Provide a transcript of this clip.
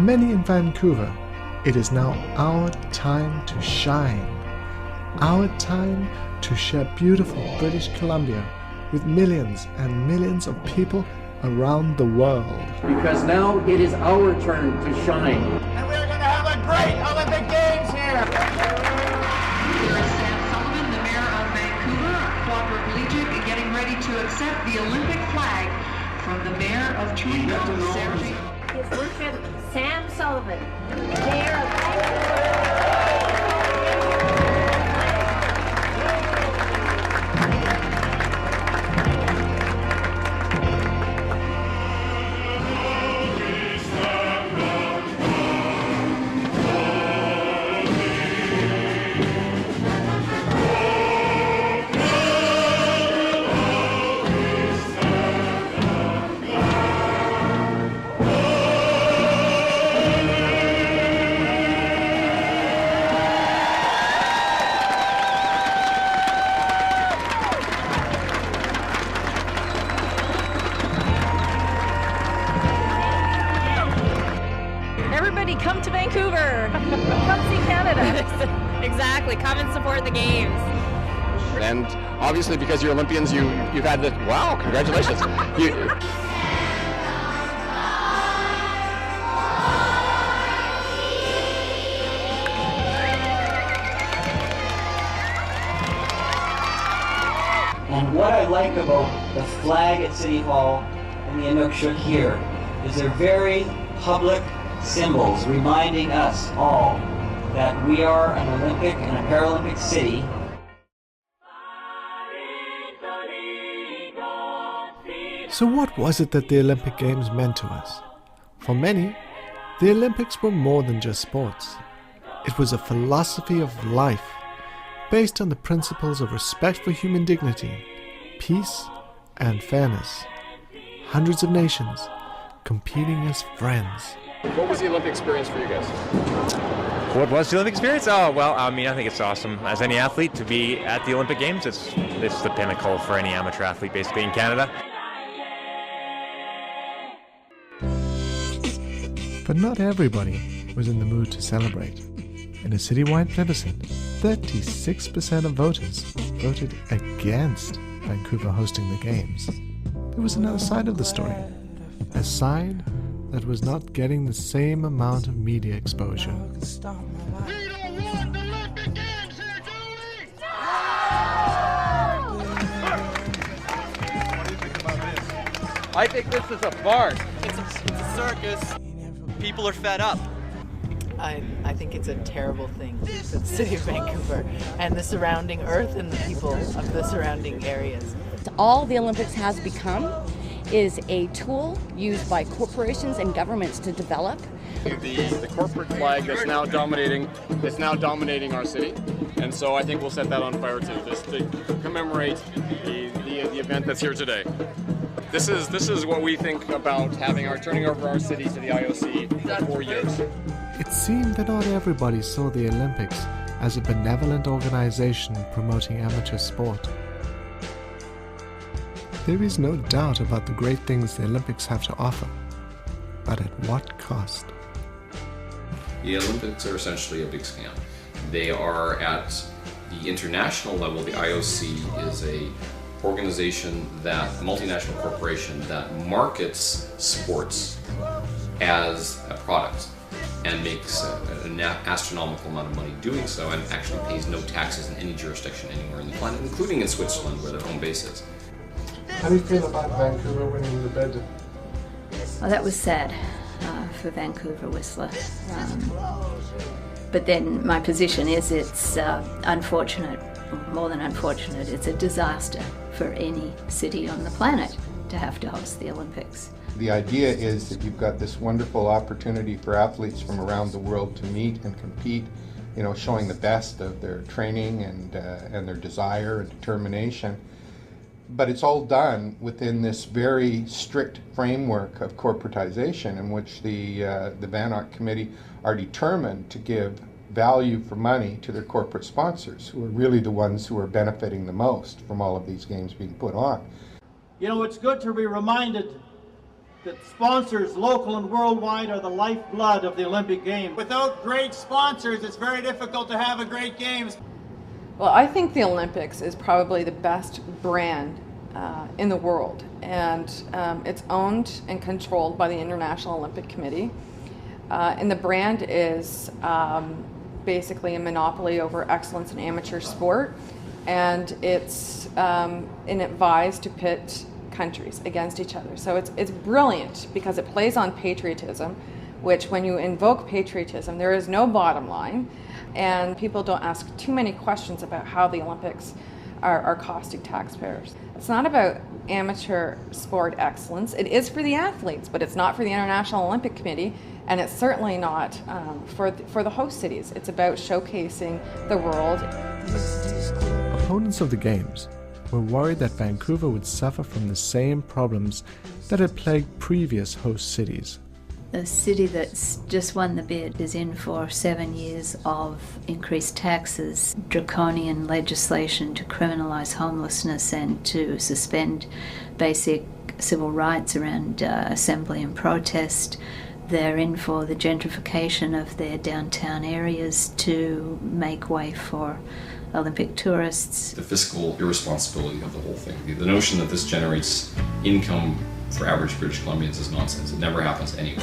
many in Vancouver, it is now our time to shine. Our time to share beautiful British Columbia with millions and millions of people around the world. Because now it is our turn to shine. And we're going to have a great Olympic Games here. Here is Sam Sullivan, the mayor of Vancouver, quadriplegic, getting ready to accept the Olympic flag from the mayor of Toronto, Sarah. His Worship Sam Sullivan, mayor of Vancouver. Everybody come to Vancouver. Come see Canada. Exactly. Come and support the games. And obviously because you're Olympians, you've had the, wow, congratulations. And what I like about the flag at City Hall and the Inukshuk here is they're very public symbols reminding us all that we are an Olympic and a Paralympic city. So what was it that the Olympic Games meant to us? For many, the Olympics were more than just sports. It was a philosophy of life, based on the principles of respect for human dignity, peace, and fairness. Hundreds of nations competing as friends. What was the Olympic experience for you guys? What was the Olympic experience? Oh, well, I mean, I think it's awesome. As any athlete, to be at the Olympic Games, it's the pinnacle for any amateur athlete, basically, in Canada. But not everybody was in the mood to celebrate. In a citywide plebiscite, 36% of voters voted against Vancouver hosting the Games. There was another side of the story, a side that was not getting the same amount of media exposure. We don't want Olympic Games here, do we? What do you think about this? I think this is a farce. It's a circus. People are fed up. I think it's a terrible thing for the city of Vancouver and the surrounding earth and the people of the surrounding areas. All the Olympics has become is a tool used by corporations and governments to develop. The corporate flag that's now dominating our city, and so I think we'll set that on fire too, just to commemorate the event that's here today. This is what we think about turning over our city to the IOC for 4 years. It seemed that not everybody saw the Olympics as a benevolent organization promoting amateur sport. There is no doubt about the great things the Olympics have to offer, but at what cost? The Olympics are essentially a big scam. They are at the international level. The IOC is a multinational corporation that markets sports as a product and makes an astronomical amount of money doing so, and actually pays no taxes in any jurisdiction anywhere in the planet, including in Switzerland, where their home base is. How do you feel about Vancouver winning the bid? Well, that was sad for Vancouver, Whistler. But then my position is it's unfortunate, more than unfortunate, it's a disaster for any city on the planet to have to host the Olympics. The idea is that you've got this wonderful opportunity for athletes from around the world to meet and compete, showing the best of their training and their desire and determination. But it's all done within this very strict framework of corporatization in which the Van Ark Committee are determined to give value for money to their corporate sponsors, who are really the ones who are benefiting the most from all of these games being put on. You know, it's good to be reminded that sponsors, local and worldwide, are the lifeblood of the Olympic Games. Without great sponsors, it's very difficult to have a great Games. Well, I think the Olympics is probably the best brand in the world, and it's owned and controlled by the International Olympic Committee. And the brand is basically a monopoly over excellence in amateur sport, and it's advised to pit countries against each other. So it's brilliant because it plays on patriotism, which when you invoke patriotism, there is no bottom line, and people don't ask too many questions about how the Olympics are costing taxpayers. It's not about amateur sport excellence. It is for the athletes, but it's not for the International Olympic Committee, and it's certainly not for the host cities. It's about showcasing the world. Opponents of the Games were worried that Vancouver would suffer from the same problems that had plagued previous host cities. The city that's just won the bid is in for 7 years of increased taxes, draconian legislation to criminalise homelessness and to suspend basic civil rights around assembly and protest. They're in for the gentrification of their downtown areas to make way for Olympic tourists. The fiscal irresponsibility of the whole thing. The notion that this generates income for average British Columbians is nonsense. It never happens anywhere.